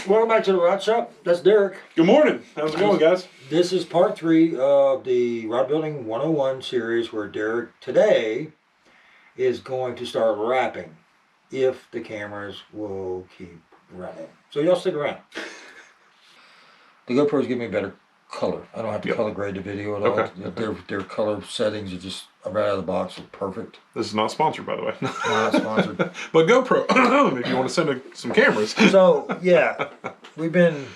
Welcome back to the Rod Shop. That's Derek. Good morning. How's it going, guys? This is part 3 of the Rod Building 101 series where Derek today is going to start wrapping if the cameras will keep running. So y'all stick around. The GoPros give me better color. I don't have to color grade the video at all. Okay. Their color settings are just right out of the box are perfect. This is not sponsored, by the way. Not sponsored. But GoPro, if you want to send some cameras. So, yeah, we've been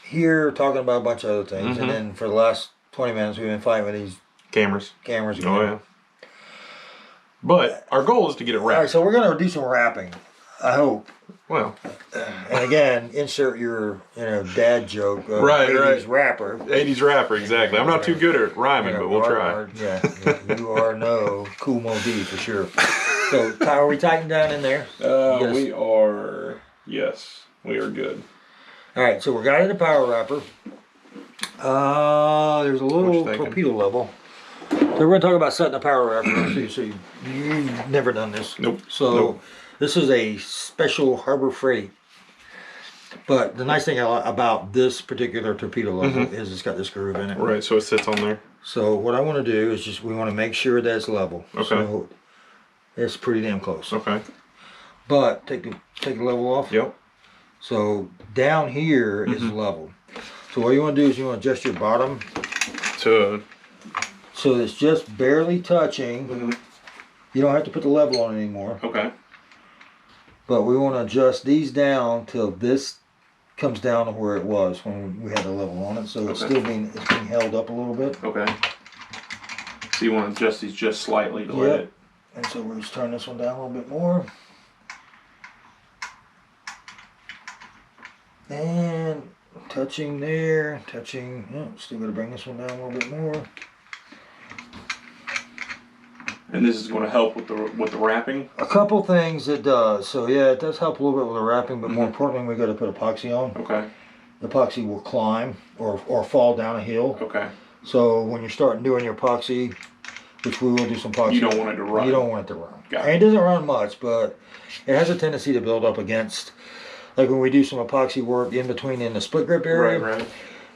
here talking about a bunch of other things, and then for the last 20 minutes we've been fighting with these cameras. Oh, yeah. But our goal is to get it wrapped. All right, so we're going to do some wrapping, I hope. Well. And again, insert your dad joke of right, 80s rapper. 80s rapper, exactly. I'm not too good at rhyming, but we'll try. You are no Kool Moe Dee for sure. So, are we tightened down in there? We are, yes, we are good. All right, so we're got in the power wrapper. There's a little torpedo level. So we're going to talk about setting the power wrapper. So you've never done this. Nope. So this is a special Harbor Freight. But the nice thing about this particular torpedo level is it's got this groove in it. Right, so it sits on there. So what I want to do is we want to make sure that it's level. Okay. So it's pretty damn close. Okay. But take the level off. Yep. So down here is level. So what you want to do is you want to adjust your bottom so it's just barely touching. You don't have to put the level on anymore. Okay. But we want to adjust these down till this comes down to where it was when we had the level on it. So it's still being held up a little bit. Okay. So you want to adjust these just slightly to let it. And so we'll just turn this one down a little bit more. And touching there, still gotta bring this one down a little bit more. And this is going to help with the wrapping? A couple things it does. So yeah, it does help a little bit with the wrapping, but more importantly, we gotta put epoxy on. Okay. The epoxy will climb or fall down a hill. Okay. So when you're starting doing your epoxy, which we will do some epoxy. You don't want it to run. You don't want it to run. Got and it doesn't run much, but it has a tendency to build up against. Like when we do some epoxy work in between in the split grip area, right.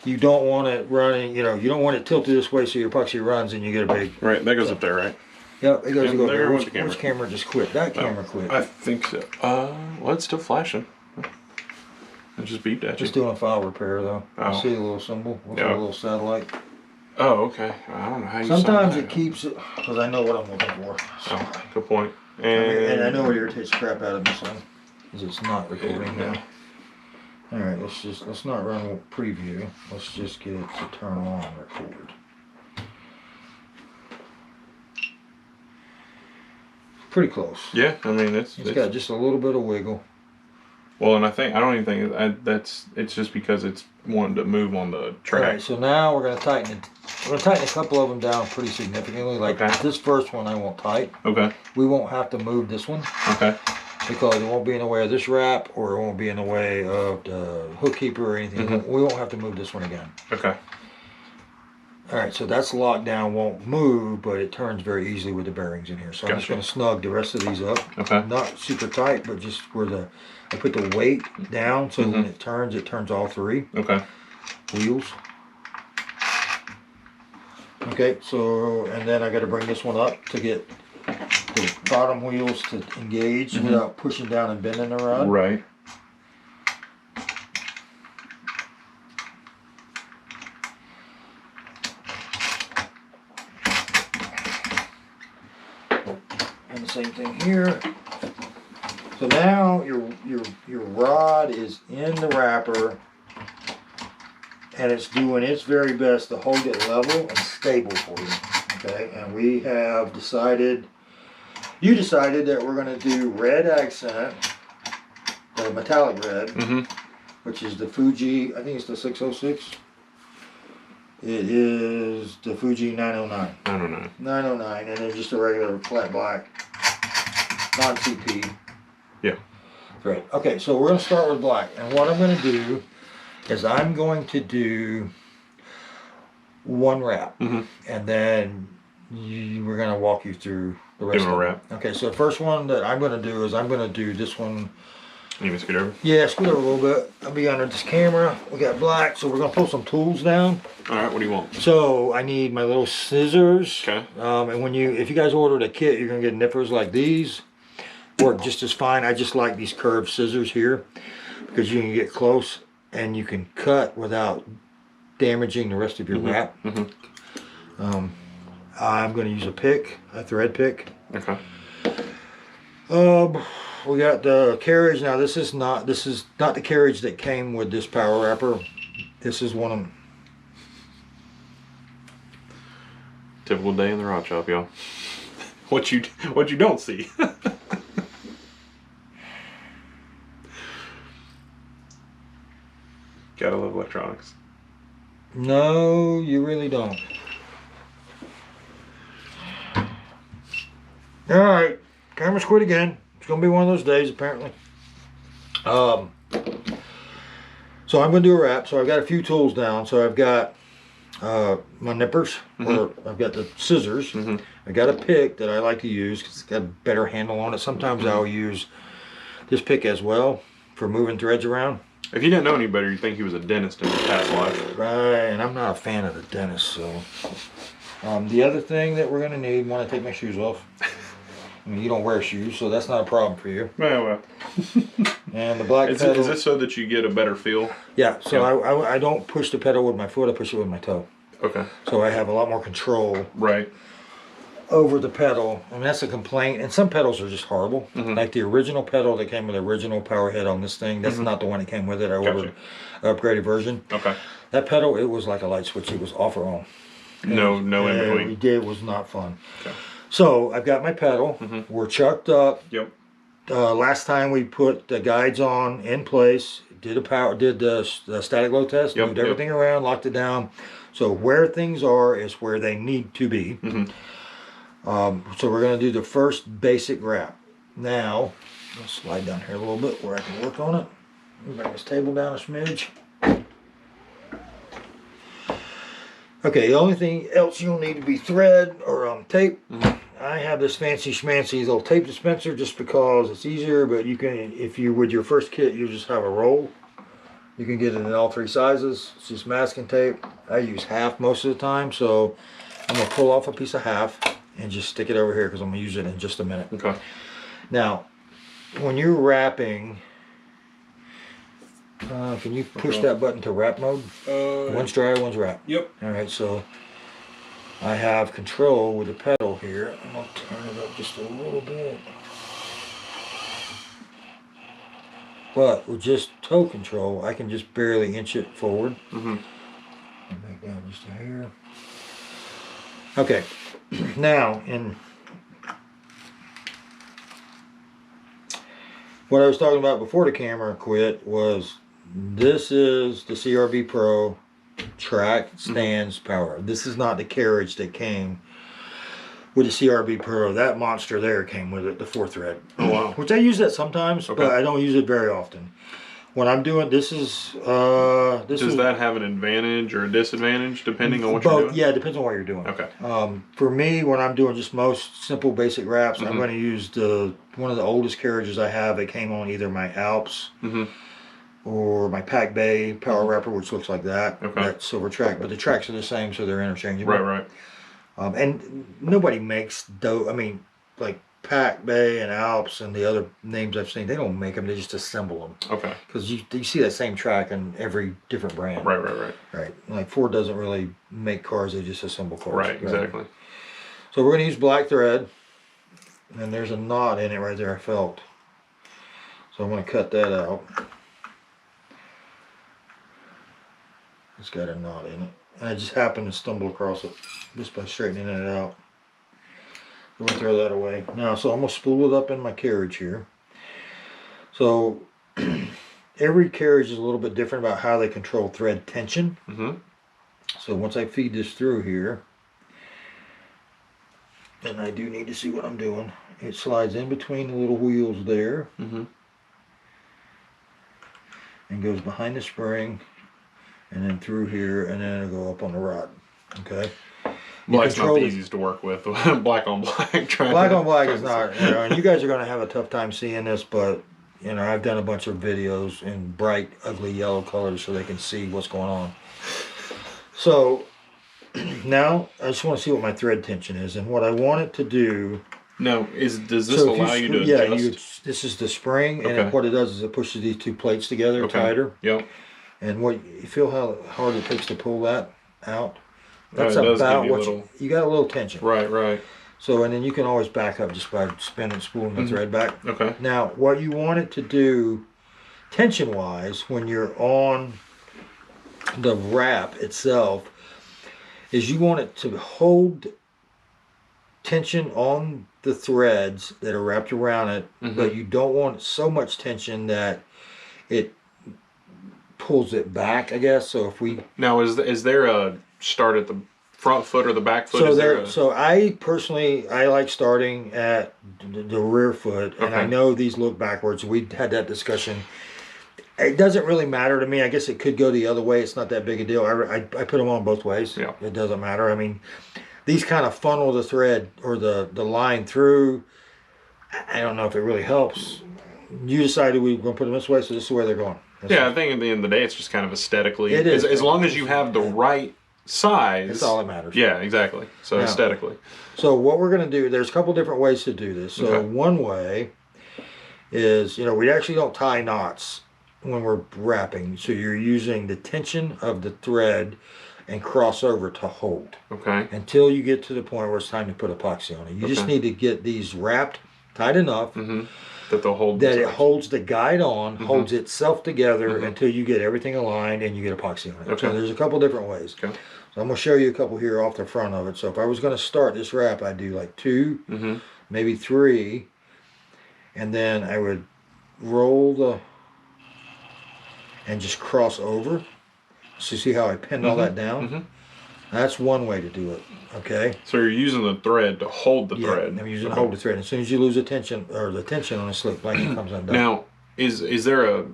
You don't want it running, you don't want it tilted this way so your epoxy runs and you get a big... Right, that goes up there, right? Yep, it goes to go there. there. Which camera just quit? That camera quit. I think so. Well, it's still flashing. I just beeped at you. Just doing a file repair though. Oh. You see the little symbol with the little satellite? Oh, okay. I don't know how you Sometimes it keeps it, because I know what I'm looking for. So. Oh, good point. And I know it irritates the crap out of me, son, because it's not recording now. All right, let's not run preview. Let's just get it to turn on record. Pretty close. Yeah, I mean it's got just a little bit of wiggle. Well, and I don't even think it's just because it's wanting to move on the track. All right, so now we're gonna tighten it. We're gonna tighten a couple of them down pretty significantly. Like this first one, I won't tighten. Okay. We won't have to move this one. Okay. Because it won't be in the way of this wrap, or it won't be in the way of the hook keeper or anything. We won't have to move this one again. Okay. All right, so that's locked down, won't move, but it turns very easily with the bearings in here. So I'm just going to snug the rest of these up. Okay. Not super tight, but just where I put the weight down, so when it turns all three. Okay. Wheels. Okay, so, and then I got to bring this one up to get the bottom wheels to engage without pushing down and bending the rod. Right. And the same thing here. So now your rod is in the wrapper and it's doing its very best to hold it level and stable for you. Okay, and we have decided, you decided that we're going to do red accent, the metallic red, which is the Fuji, I think it's the 606. It is the Fuji 909. 909, and then just a regular flat black, non-CP. Yeah. Great. Okay, so we're going to start with black. And what I'm going to do is I'm going to do one wrap. And then we're going to walk you through the rest of it. Wrap. Okay, so the first one that I'm going to do is I'm going to do this one You can scoot over. Yeah, scoot over a little bit. I'll be under this camera. We got black, so we're gonna pull some tools down. All right, what do you want? So I need my little scissors. Okay. And if you guys ordered a kit, you're gonna get nippers like these. Work just as fine. I just like these curved scissors here because you can get close and you can cut without damaging the rest of your wrap. I'm gonna use a thread pick. Okay. We got the carriage. Now this is not the carriage that came with this power wrapper. This is one of them. Typical day in the rod shop, y'all. What you don't see. Gotta love electronics. No, you really don't. All right, camera's quit again. It's gonna be one of those days, apparently. So I'm gonna do a wrap. So I've got a few tools down. So I've got my nippers, or I've got the scissors. I got a pick that I like to use because it's got a better handle on it. Sometimes I'll use this pick as well for moving threads around. If you didn't know any better, you'd think he was a dentist in his past life. Right, and I'm not a fan of the dentist, so. The other thing that we're gonna need when I take my shoes off. I mean, you don't wear shoes, so that's not a problem for you. Well. And the black pedal. Is this so that you get a better feel? Yeah, so I don't push the pedal with my foot, I push it with my toe. Okay. So I have a lot more control Right. over the pedal. And that's a complaint. And some pedals are just horrible. Like the original pedal that came with the original power head on this thing, that's not the one that came with it. I ordered an upgraded version. Okay. That pedal, it was like a light switch. It was off or on. No in between. We did. It was not fun. Okay. So I've got my pedal. We're chucked up. Yep. Last time we put the guides on in place, did the static load test, moved everything around, locked it down. So where things are is where they need to be. So we're going to do the first basic wrap. Now, I'll slide down here a little bit where I can work on it. Bring this table down a smidge. Okay, the only thing else you'll need to be thread or tape. I have this fancy schmancy little tape dispenser just because it's easier, but you can, if you, with your first kit, you just have a roll. You can get it in all three sizes. It's just masking tape. I use half most of the time, so I'm gonna pull off a piece of half and just stick it over here because I'm gonna use it in just a minute. Okay. Now, when you're wrapping, can you push that button to wrap mode? One's dry, one's wrap. Yep. All right, so I have control with the pedal here. I'm gonna turn it up just a little bit. But with just toe control, I can just barely inch it forward. Back down just a hair. Okay, now what I was talking about before the camera quit was this is the CRB Pro track stands power. This is not the carriage that came with the CRB Pro. That monster there came with it, the 4-thread. Oh wow. Which I use that sometimes, but I don't use it very often. When I'm doing this is Does that have an advantage or a disadvantage depending on what you're doing? Yeah, it depends on what you're doing. Okay. For me, when I'm doing just most simple basic wraps, I'm going to use one of the oldest carriages I have. It came on either my Alps or my Pac Bay power wrapper, which looks like that. That silver track, but the tracks are the same, so they're interchangeable. Right. And nobody makes like Pac Bay and Alps and the other names I've seen, they don't make them, they just assemble them. Okay. Because you see that same track in every different brand. Right. Like Ford doesn't really make cars, they just assemble cars. Right, exactly. So we're going to use black thread. And there's a knot in it right there, I felt. So I'm going to cut that out. It's got a knot in it. And I just happened to stumble across it just by straightening it out. I'm going to throw that away. Now, so I'm going to spool it up in my carriage here. So every carriage is a little bit different about how they control thread tension. So once I feed this through here, and I do need to see what I'm doing, it slides in between the little wheels there and goes behind the spring and then through here, and then it'll go up on the rod. Okay. Black's not the easiest to work with. Black on black. Black on black is not. And you guys are going to have a tough time seeing this, but you know, I've done a bunch of videos in bright, ugly yellow colors so they can see what's going on. So now I just want to see what my thread tension is, and what I want it to do. Now, does this So if allow you to yeah, adjust? this is the spring, and Okay. what it does is it pushes these two plates together tighter. Yep. And what you feel how hard it takes to pull that out. That's it does about give you a what little... you got a little tension. Right. So, and then you can always back up just by spinning, spooling the thread back. Okay. Now, what you want it to do, tension-wise, when you're on the wrap itself, is you want it to hold tension on the threads that are wrapped around it, but you don't want so much tension that it pulls it back, I guess. So if we Now, is there a start at the front foot or the back foot? So I personally like starting at the rear foot, and I Okay. know these look backwards. We had that discussion. It doesn't really matter to me. I guess it could go the other way. It's not that big a deal. I put them on both ways. Yeah. It doesn't matter. I mean, these kind of funnel the thread or the line through. I don't know if it really helps. You decided we were going to put them this way, so this is where they're going. Yeah, I think at the end of the day, it's just kind of aesthetically. It is. As long as you have the right size. That's all that matters. Yeah, exactly. So Now, aesthetically. So what we're going to do, there's a couple different ways to do this. So Okay. one way is, you know, we actually don't tie knots when we're wrapping. So you're using the tension of the thread and cross over to hold Okay. until you get to the point where it's time to put epoxy on it. You just Okay. need to get these wrapped tight enough That they'll hold. that the it size. holds the guide on, holds itself together Mhm. until you get everything aligned and you get epoxy on it. So Okay. there's a couple different ways. Okay. So I'm going to show you a couple here off the front of it. So if I was going to start this wrap, I'd do like 2, maybe 3, and then I would roll and just cross over. So you see how I pinned all that down? That's one way to do it, okay? So you're using the thread to hold the thread. I'm using hold the thread. As soon as you lose the tension, or the tension on the slick blanket comes undone. Now, is there a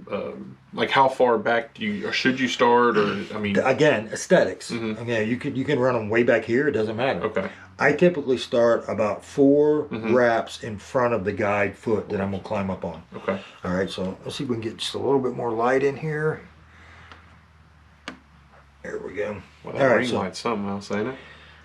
like how far back do you or should you start, or I mean? Again, aesthetics. Okay, you can run them way back here. It doesn't matter. Okay. I typically start about 4 wraps in front of the guide foot that I'm gonna climb up on. Okay. All right, so let's see if we can get just a little bit more light in here. There we go. Well, that All right, ring so light's something else, ain't it?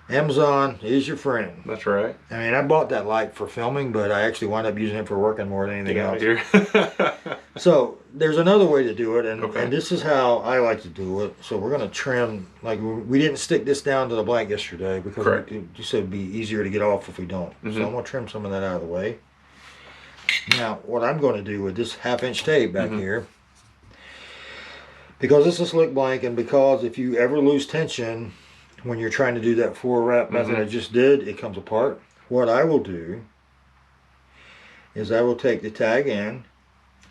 Amazon is your friend. That's right. I mean, I bought that light for filming, but I actually wound up using it for working more than anything Get out else. of here. So there's another way to do it, and, Okay. and this is how I like to do it. So we're going to trim, like we didn't stick this down to the blank yesterday because Correct. you said it'd be easier to get off if we don't. So I'm going to trim some of that out of the way. Now, what I'm going to do with this 1/2-inch tape back here, because this is slick blank, and because if you ever lose tension when you're trying to do that 4 wrap method I just did, it comes apart. What I will do is I will take the tag in,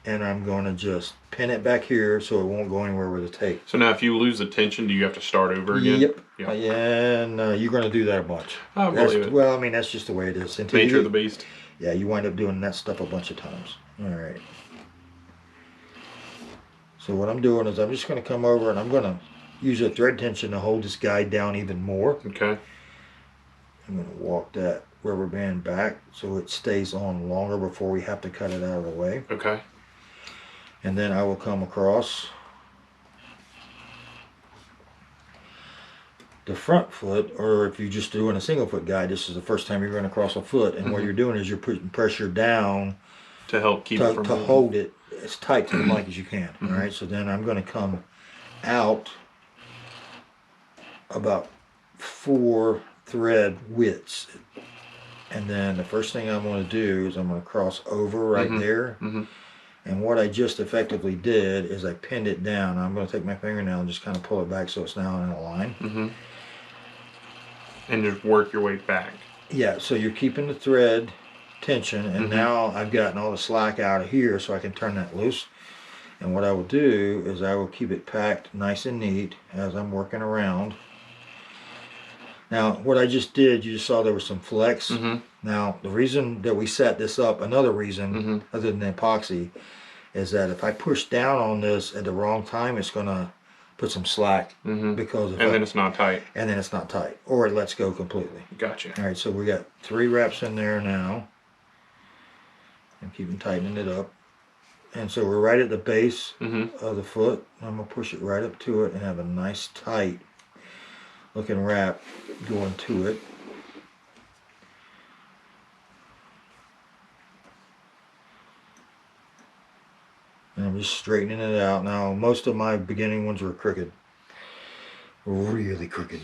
and I'm going to just pin it back here so it won't go anywhere with the tape. So now, if you lose the tension, do you have to start over again? Yep. Yeah. And you're going to do that a bunch. I believe it. Well, I mean, that's just the way it is. Until Nature you, of the beast. yeah, you wind up doing that stuff a bunch of times. All right. So what I'm doing is I'm just going to come over and I'm going to use a thread tension to hold this guide down even more. Okay. I'm going to walk that rubber band back so it stays on longer before we have to cut it out of the way. Okay. And then I will come across the front foot, or if you're just doing a single foot guide, this is the first time you're going to cross a foot, and what you're doing is you're putting pressure down To help keep it from to moving. hold it as tight to the blank as you can. All right, so then I'm going to come out about 4 thread widths, and then the first thing I'm going to do is I'm going to cross over right there. And what I just effectively did is I pinned it down. I'm going to take my fingernail and just kind of pull it back so it's now in a line. And just work your way back. Yeah, so you're keeping the thread tension, and now I've gotten all the slack out of here so I can turn that loose. And what I will do is I will keep it packed nice and neat as I'm working around. Now, what I just did, you just saw there was some flex. Now, the reason that we set this up, another reason other than the epoxy, is that if I push down on this at the wrong time, it's going to put some slack because And then it's not tight. and then it's not tight, or it lets go completely. Gotcha. All right, so we got 3 wraps in there now. And keep tightening it up. And so we're right at the base Mm-hmm. of the foot. I'm gonna push it right up to it and have a nice tight looking wrap going to it. And I'm just straightening it out. Now, most of my beginning ones were crooked. Really crooked.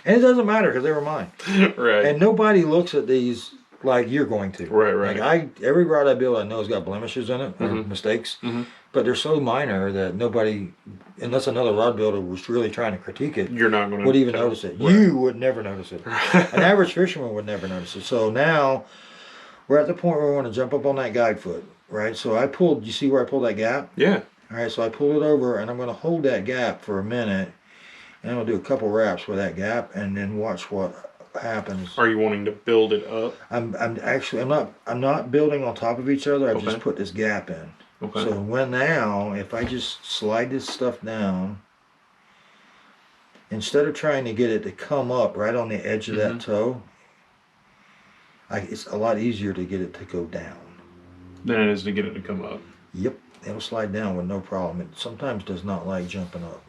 And it doesn't matter because they were mine. Right. And nobody looks at these like you're going to. Right, right. Like every rod I build I know has got blemishes in it, or mistakes. Mm-hmm. But they're so minor that nobody, unless another rod builder was really trying to critique it, You're not going to would even notice it. Right. You would never notice it. An average fisherman would never notice it. So now we're at the point where we want to jump up on that guide foot, right? So I pulled, you see where I pulled that gap? Yeah. All right, so I pulled it over and I'm going to hold that gap for a minute and I'm going to do a couple wraps with that gap and then watch what happens. Are you wanting to build it up? I'm not building on top of each other. I've Okay. just put this gap in. Okay. So now, if I just slide this stuff down, instead of trying to get it to come up right on the edge of that toe, it's a lot easier to get it to go down. Than it is to get it to come up. Yep, it'll slide down with no problem. It sometimes does not like jumping up.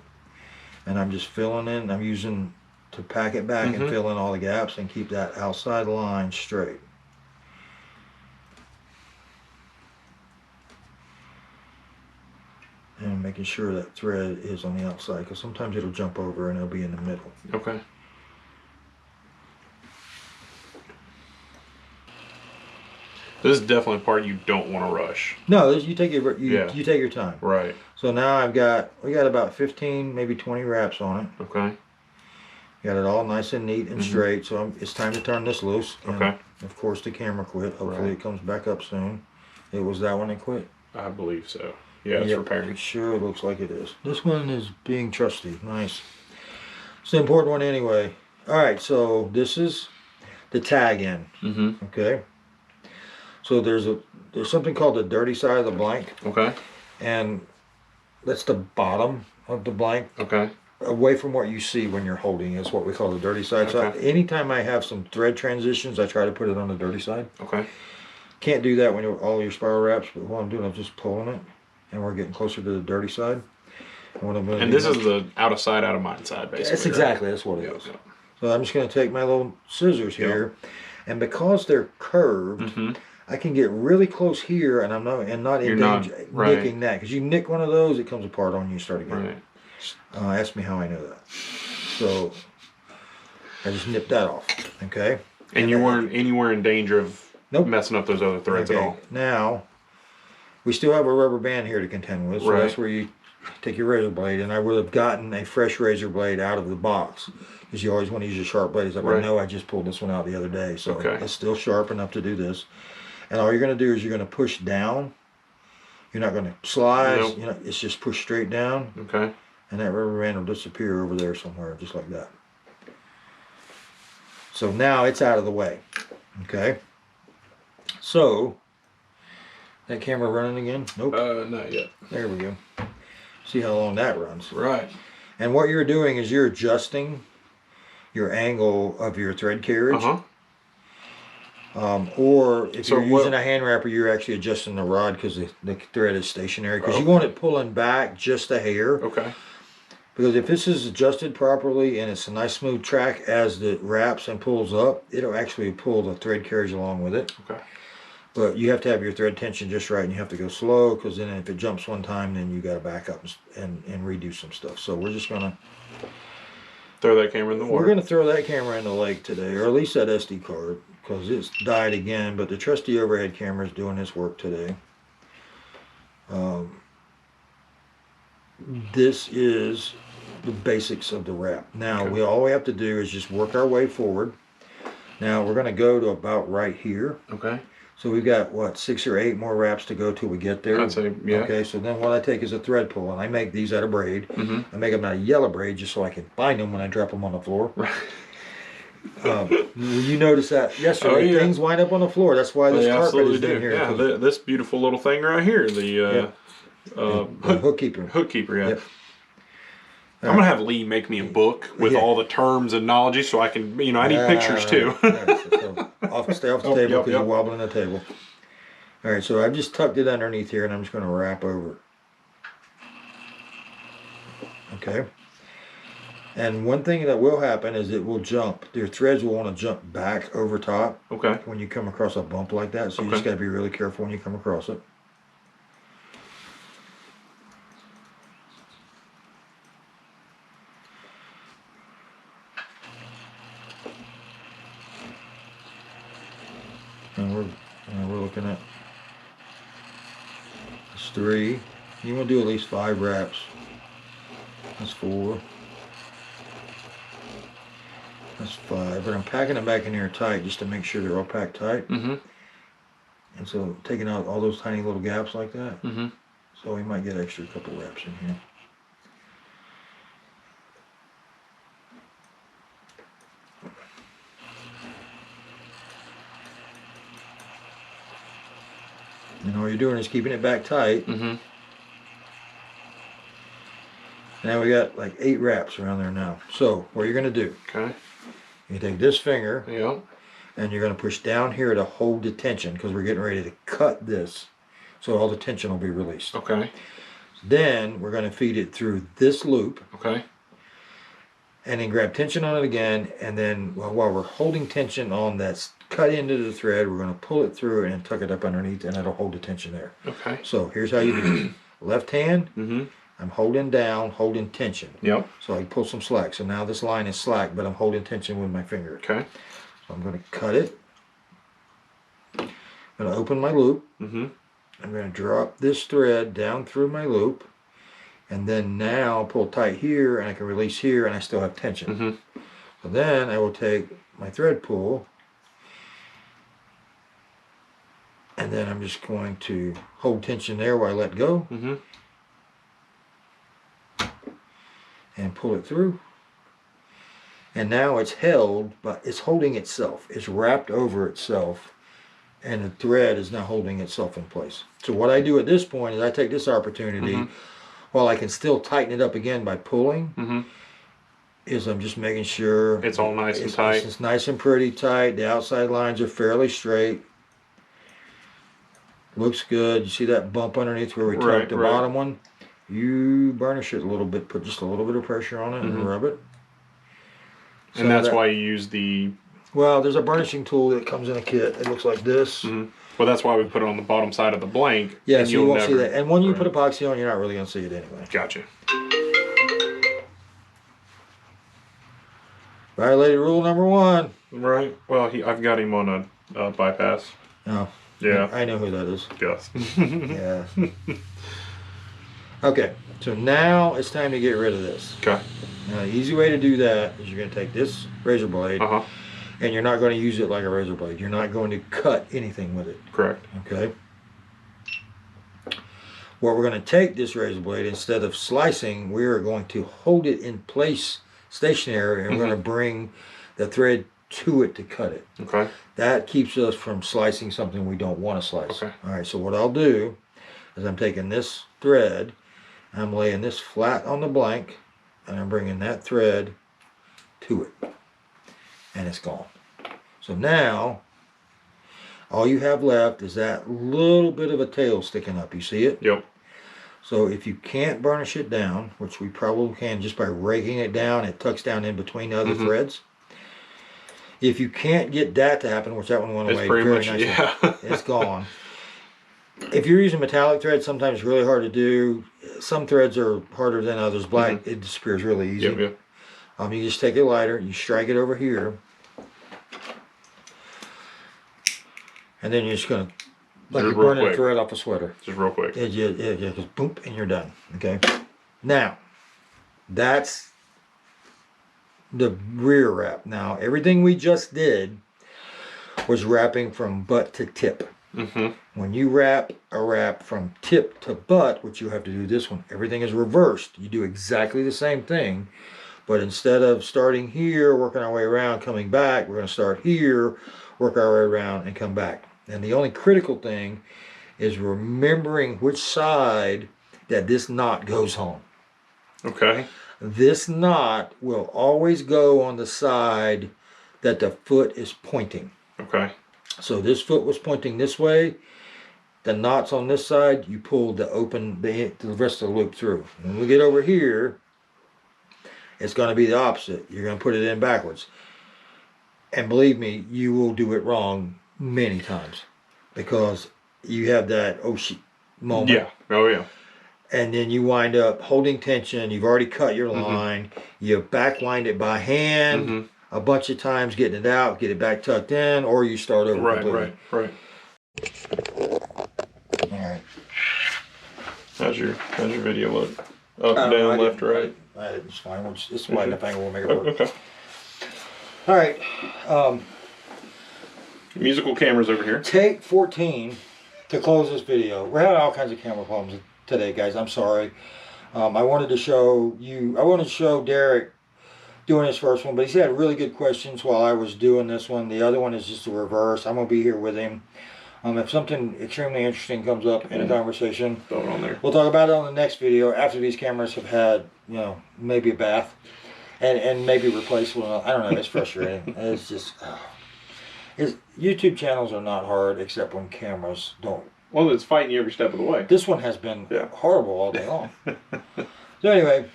And I'm just filling in, I'm using to pack it back and fill in all the gaps and keep that outside line straight. And making sure that thread is on the outside, because sometimes it'll jump over and it'll be in the middle. Okay. This is definitely a part you don't want to rush. No, you take your Yeah. you take your time. Right. So now we got about 15, maybe 20 wraps on it. Okay. Got it all nice and neat and straight. So it's time to turn this loose. And Okay. of course the camera quit. Hopefully Right. it comes back up soon. It was that one that quit. I believe so. Yeah, it's Yep, repairing. it sure looks like it is. This one is being trusty. Nice. It's the important one anyway. All right, so this is the tag end. Mm-hmm. Okay. So there's something called the dirty side of the blank, Okay. and that's the bottom of the blank, Okay. away from what you see when you're holding. Is what we call the dirty side. So Okay. anytime I have some thread transitions, I try to put it on the dirty side. Okay. Can't do that when you're all your spiral wraps, but what I'm doing, I'm just pulling it, and we're getting closer to the dirty side. And what I'm going to And do this is the out of sight, out of mind side, basically. That's exactly, that's what it Right? is. Yep, So I'm just going to take my little scissors here, and because they're curved, yep. Mm-hmm. I can get really close here, and I'm not in You're not- danger right. nicking that. Because you nick one of those, it comes apart on you and start again. Right. Ask me how I know that. So I just nipped that off. Okay. And you weren't anywhere in danger of Nope. messing up those other threads at Okay. all. Now we still have a rubber band here to contend with, so Right. that's where you take your razor blade. And I would have gotten a fresh razor blade out of the box, because you always want to use a sharp blade. It's like, Right. no, I just pulled this one out the other day, so Okay. it's still sharp enough to do this. And all you're going to do is you're going to push down. You're not going to slide. Nope. You know, it's just push straight down, Okay. and that rubber band will disappear over there somewhere, just like that. So now it's out of the way. Okay. So that camera running again? Nope. Not yet. There we go. See how long that runs. Right. And what you're doing is you're adjusting your angle of your thread carriage. Uh-huh. Or if So you're what- using a hand wrapper, you're actually adjusting the rod because the thread is stationary. Because you Okay. want it pulling back just a hair. Okay. Because if this is adjusted properly and it's a nice smooth track as it wraps and pulls up, it'll actually pull the thread carriage along with it. Okay. But you have to have your thread tension just right, and you have to go slow, because then if it jumps one time, then you got to back up and redo some stuff. So we're just gonna Throw that camera in the water. we're gonna throw that camera in the lake today, or at least that SD card, because it's died again. But the trusty overhead camera is doing its work today. This is the basics of the wrap. Now Okay. all we have to do is just work our way forward. Now we're gonna go to about right here. Okay. So we've got, what, 6 or 8 more wraps to go till we get there? I'd say, yeah. Okay, so then what I take is a thread pull, and I make these out of braid. Mm-hmm. I make them out of yellow braid just so I can bind them when I drop them on the floor. You noticed that yesterday. Oh, yeah. Things wind up on the floor. That's why this They carpet absolutely is do. in here. Yeah, 'cause this beautiful little thing right here, the the hook keeper. hook keeper. Yeah. Yep. I'm gonna have Lee make me a book with Yeah. all the terms and knowledge, so I can, I need pictures too. So stay off the table Oh, because yep, you're yep. wobbling the table. All right, so I've just tucked it underneath here and I'm just going to wrap over. Okay. And one thing that will happen is it will jump. Your threads will want to jump back over top. Okay. When you come across a bump like that. So you just got to be really careful when you come across it. And we're looking at that's 3. You want to do at least 5 wraps. That's 4. That's 5. But I'm packing them back in here tight just to make sure they're all packed tight. Mm-hmm. And so taking out all those tiny little gaps like that. Mm-hmm. So we might get extra couple wraps in here. And all you're doing is keeping it back tight. Mm-hmm. Now we got like 8 wraps around there now. So what you're going to do, Okay. you take this finger Yeah. and you're going to push down here to hold the tension because we're getting ready to cut this. So all the tension will be released. Okay. Then we're going to feed it through this loop. Okay. And then grab tension on it again. And then while we're holding tension on that cut into the thread, we're going to pull it through and tuck it up underneath and it'll hold the tension there. Okay. So here's how you do it. Left hand, Mm-hmm. I'm holding down, holding tension. Yep. So I pull some slack. So now this line is slack, but I'm holding tension with my finger. Okay. So I'm going to cut it. I'm going to open my loop. Mm-hmm. I'm going to drop this thread down through my loop. And then now pull tight here and I can release here and I still have tension. Mm-hmm. So then I will take my thread pull and then I'm just going to hold tension there while I let go. Mm-hmm. And pull it through. And now it's held, but it's holding itself. It's wrapped over itself. And the thread is now holding itself in place. So what I do at this point is I take this opportunity, while I can still tighten it up again by pulling, is I'm just making sure It's all nice and tight. It's nice and pretty tight. The outside lines are fairly straight. Looks good. You see that bump underneath where we tucked the bottom one? You burnish it a little bit, put just a little bit of pressure on it and rub it. So And that's why you use the... Well, there's a burnishing tool that comes in a kit. It looks like this. Well, that's why we put it on the bottom side of the blank. Yeah, and so you won't see never... that. And when you put epoxy on, you're not really going to see it anyway. Gotcha. Violated rule number 1. Right. Well, I've got him on a bypass. Oh. Yeah. I know who that is. Yes. Yeah. Okay, so now it's time to get rid of this. Okay. Now, the easy way to do that is you're going to take this razor blade and you're not going to use it like a razor blade. You're not going to cut anything with it. Correct. Okay. What we're going to take this razor blade, instead of slicing, we are going to hold it in place stationary and we're going to bring the thread to it to cut it. Okay. That keeps us from slicing something we don't want to slice. Okay. All right, so what I'll do is I'm taking this thread, I'm laying this flat on the blank, and I'm bringing that thread to it. And it's gone. So now, all you have left is that little bit of a tail sticking up. You see it? Yep. So if you can't burnish it down, which we probably can just by raking it down, it tucks down in between the other threads. If you can't get that to happen, which that one went away It's pretty very much, nicely, yeah. it's gone. If you're using metallic thread, sometimes it's really hard to do. Some threads are harder than others. Black, it disappears really easy. Yep, yep. You just take a lighter, you strike it over here, and then you're just gonna, like Just you're burning real a quick. thread off a sweater. Just real quick. Yeah, just boom, and you're done. Okay. Now, that's the rear wrap. Now, everything we just did was wrapping from butt to tip. When you wrap a wrap from tip to butt, which you have to do this one, everything is reversed. You do exactly the same thing, but instead of starting here, working our way around, coming back, we're going to start here, work our way around, and come back. And the only critical thing is remembering which side that this knot goes on. Okay. This knot will always go on the side that the foot is pointing. Okay. So this foot was pointing this way. the knots on this side, you pull the rest of the loop through. When we get over here, it's going to be the opposite. You're going to put it in backwards. And believe me, you will do it wrong many times because you have that oh shit moment. Yeah. Oh yeah. And then you wind up holding tension. You've already cut your line. You backwind it by hand a bunch of times, getting it out, get it back tucked in, or you start over completely. Right. All right. How's your video look? Up, down, left, right. It's fine. It's wide enough angle. We'll make it work. Okay. All right. Musical cameras over here. Take 14 to close this video. We're having all kinds of camera problems today, guys. I'm sorry. I wanted to show Derek doing his first one, but he's had really good questions while I was doing this one. The other one is just the reverse. I'm gonna be here with him. If something extremely interesting comes up in a conversation, Throw it on there. we'll talk about it on the next video after these cameras have had, maybe a bath and maybe replaced one. I don't know. It's frustrating. It's just, YouTube channels are not hard except when cameras don't. Well, it's fighting you every step of the way. This one has been horrible all day long. So anyway,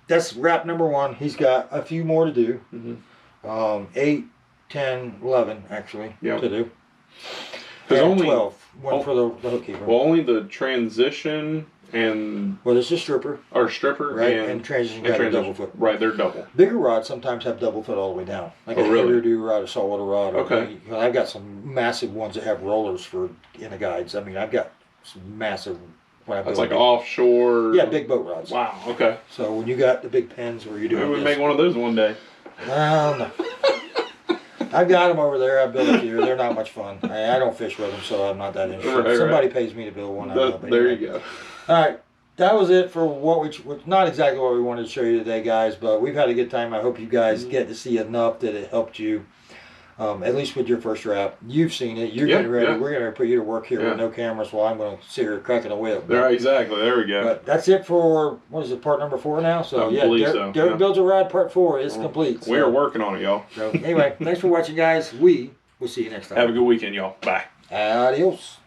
that's wrap number 1. He's got a few more to do. 8, 10, 11 actually to do. There's And only 12. One for the hook keeper. Well, only the transition and there's a stripper, stripper right? And transition got a double foot. Right, they're double. Bigger rods sometimes have double foot all the way down. Like a really? heavier duty rod, a saltwater rod. Okay. I've got some massive ones that have rollers in the guides. I mean, I've got some massive. That's like offshore. Yeah, big boat rods. Wow. Okay. So when you got the big pens where you're doing Maybe we make one of those one day. Well, no. I've got them over there. I built a few. They're not much fun. I don't fish with them, so I'm not that interested. Right, Somebody pays me to build one. There you go. All right. That was it for not exactly what we wanted to show you today, guys, but we've had a good time. I hope you guys get to see enough that it helped you, at least with your first wrap. You've seen it. You're getting ready. We're going to put you to work here with no cameras while I'm going to sit here cracking a whip. Exactly. There we go. But that's it for, what is it, part number 4 now? So, Derek Builds a Rod part 4 is complete. We are working on it, y'all. So, anyway, thanks for watching, guys. We will see you next time. Have a good weekend, y'all. Bye. Adios.